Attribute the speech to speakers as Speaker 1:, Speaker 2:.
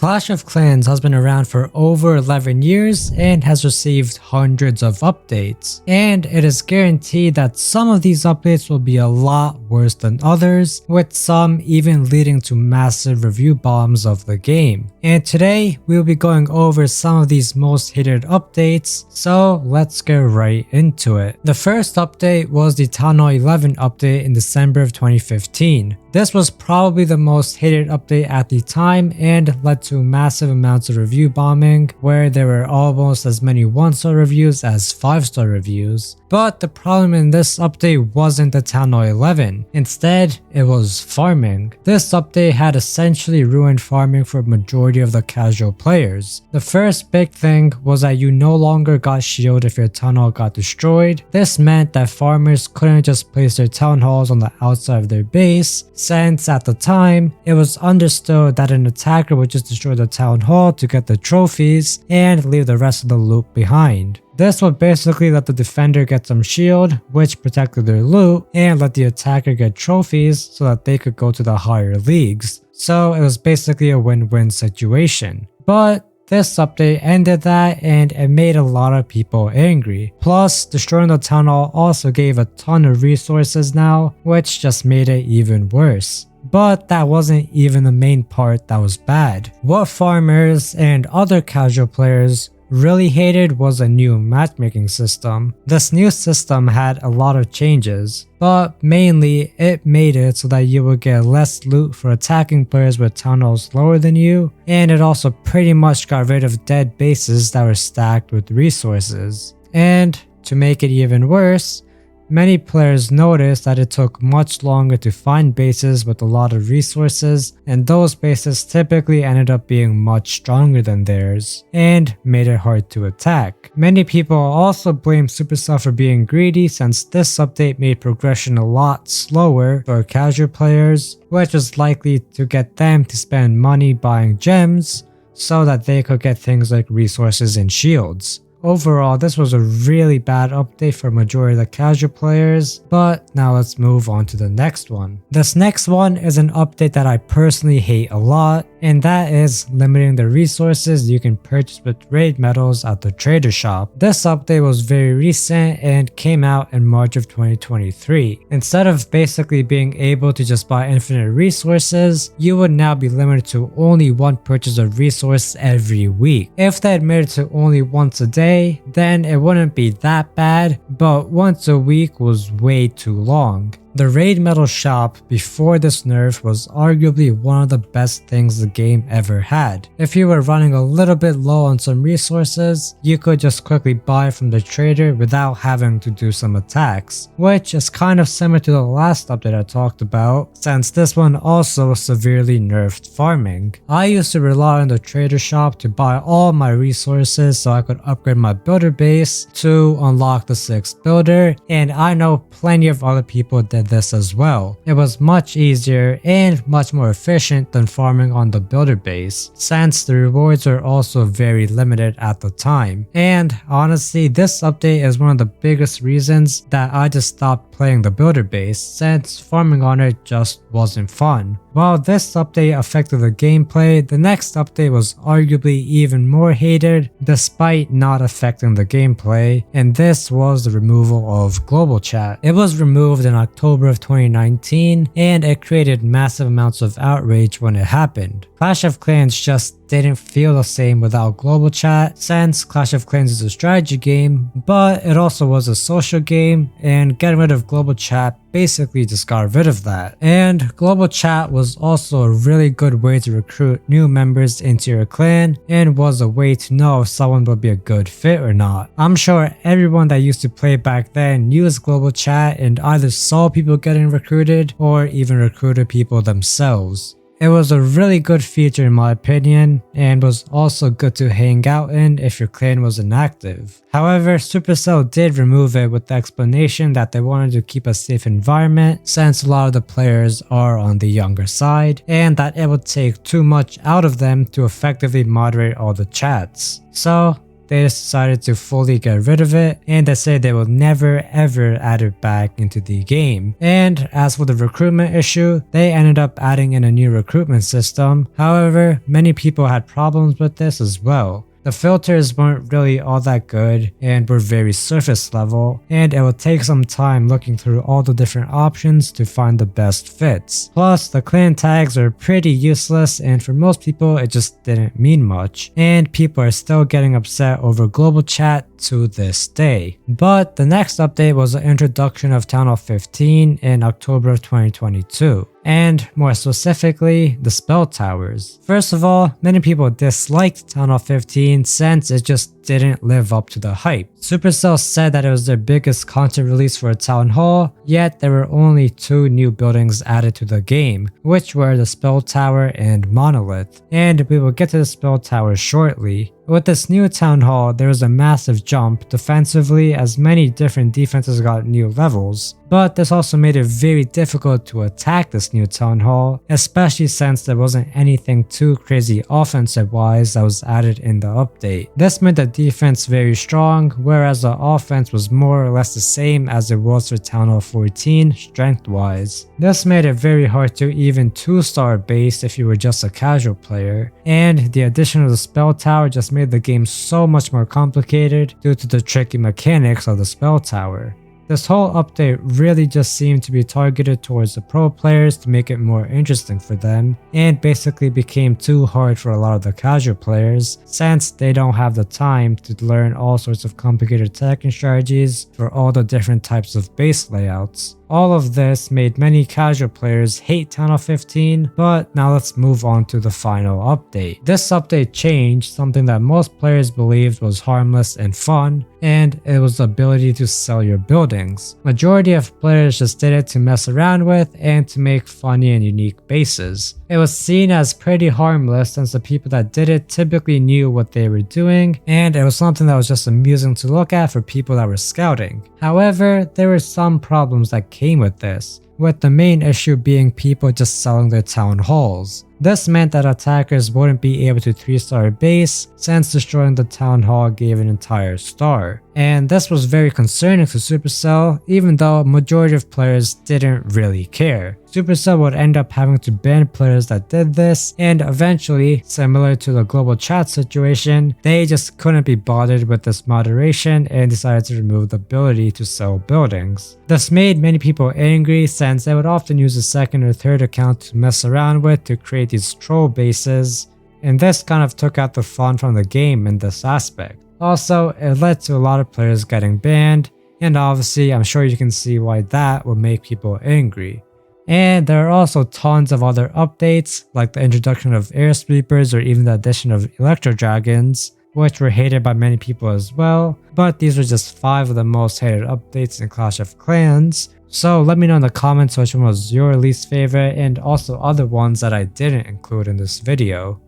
Speaker 1: Clash of Clans has been around for over 11 years and has received hundreds of updates, and it is guaranteed that some of these updates will be a lot worse than others, with some even leading to massive review bombs of the game. And today we will be going over some of these most hated updates, so let's get right into it. The first update was the Town Hall 11 update in December of 2015. This was probably the most hated update at the time and led to massive amounts of review bombing, where there were almost as many 1-star reviews as 5-star reviews. But the problem in this update wasn't the Town Hall 11. Instead, it was farming. This update had essentially ruined farming for a majority of the casual players. The first big thing was that you no longer got shield if your town hall got destroyed. This meant that farmers couldn't just place their town halls on the outside of their base, since at the time, it was understood that an attacker would just destroy the town hall to get the trophies and leave the rest of the loot behind. This would basically let the defender get some shield, which protected their loot, and let the attacker get trophies so that they could go to the higher leagues. So it was basically a win-win situation. But this update ended that, and it made a lot of people angry. Plus, destroying the town hall also gave a ton of resources now, which just made it even worse. But that wasn't even the main part that was bad. What farmers and other casual players really hated was a new matchmaking system. This new system had a lot of changes, but mainly it made it so that you would get less loot for attacking players with town halls lower than you, and it also pretty much got rid of dead bases that were stacked with resources. And to make it even worse, many players noticed that it took much longer to find bases with a lot of resources, and those bases typically ended up being much stronger than theirs, and made it hard to attack. Many people also blame Supercell for being greedy, since this update made progression a lot slower for casual players, which was likely to get them to spend money buying gems so that they could get things like resources and shields. Overall, this was a really bad update for a majority of the casual players, but now let's move on to the next one. This next one is an update that I personally hate a lot, and that is limiting the resources you can purchase with raid medals at the trader shop. This update was very recent and came out in March of 2023. Instead of basically being able to just buy infinite resources, you would now be limited to only one purchase of resource every week. If they admitted to only once a day, then it wouldn't be that bad, but once a week was way too long. The raid medal shop before this nerf was arguably one of the best things the game ever had. If you were running a little bit low on some resources, you could just quickly buy from the trader without having to do some attacks, which is kind of similar to the last update I talked about, since this one also severely nerfed farming. I used to rely on the trader shop to buy all my resources so I could upgrade my builder base to unlock the 6th builder, and I know plenty of other people did this as well. It was much easier and much more efficient than farming on the builder base, since the rewards are also very limited at the time. And honestly, this update is one of the biggest reasons that I just stopped playing the builder base, since farming on it just wasn't fun. While this update affected the gameplay, the next update was arguably even more hated despite not affecting the gameplay, and this was the removal of global chat. It was removed in October of 2019, and it created massive amounts of outrage when it happened. Clash of Clans just didn't feel the same without global chat, since Clash of Clans is a strategy game, but it also was a social game, and getting rid of global chat basically just got rid of that. And global chat was also a really good way to recruit new members into your clan, and was a way to know if someone would be a good fit or not. I'm sure everyone that used to play back then used global chat and either saw people getting recruited or even recruited people themselves. It was a really good feature in my opinion, and was also good to hang out in if your clan was inactive. However, Supercell did remove it with the explanation that they wanted to keep a safe environment, since a lot of the players are on the younger side, and that it would take too much out of them to effectively moderate all the chats. So they just decided to fully get rid of it, and they say they will never ever add it back into the game. And as for the recruitment issue, they ended up adding in a new recruitment system. However, many people had problems with this as well. The filters weren't really all that good and were very surface level, and it would take some time looking through all the different options to find the best fits. Plus, the clan tags are pretty useless, and for most people it just didn't mean much, and people are still getting upset over global chat to this day. But the next update was the introduction of Town Hall 15 in October of 2022. And more specifically, the spell towers. First of all, many people disliked Town Hall 15 since it just didn't live up to the hype. Supercell said that it was their biggest content release for a Town Hall, yet there were only 2 new buildings added to the game, which were the Spell Tower and Monolith, and we will get to the Spell Tower shortly. With this new Town Hall, there was a massive jump defensively as many different defenses got new levels, but this also made it very difficult to attack this new Town Hall, especially since there wasn't anything too crazy offensive wise that was added in the update. This made the defense very strong, whereas the offense was more or less the same as it was for Town Hall 14 strength wise. This made it very hard to even 2-star base if you were just a casual player, and the addition of the Spell Tower just made the game so much more complicated due to the tricky mechanics of the Spell Tower. This whole update really just seemed to be targeted towards the pro players to make it more interesting for them, and basically became too hard for a lot of the casual players since they don't have the time to learn all sorts of complicated attacking strategies for all the different types of base layouts. All of this made many casual players hate Town Hall 15, but now let's move on to the final update. This update changed something that most players believed was harmless and fun, and it was the ability to sell your buildings. Majority of players just did it to mess around with and to make funny and unique bases. It was seen as pretty harmless since the people that did it typically knew what they were doing, and it was something that was just amusing to look at for people that were scouting. However, there were some problems that came with this, with the main issue being people just selling their town halls. This meant that attackers wouldn't be able to 3-star a base since destroying the town hall gave an entire star. And this was very concerning to Supercell, even though a majority of players didn't really care. Supercell would end up having to ban players that did this, and eventually, similar to the global chat situation, they just couldn't be bothered with this moderation and decided to remove the ability to sell buildings. This made many people angry since they would often use a second or third account to mess around with to create these troll bases, and this kind of took out the fun from the game in this aspect. Also, it led to a lot of players getting banned, and obviously I'm sure you can see why that would make people angry. And there are also tons of other updates, like the introduction of air sweepers or even the addition of electro dragons, which were hated by many people as well, but these were just 5 of the most hated updates in Clash of Clans. So let me know in the comments which one was your least favorite and also other ones that I didn't include in this video.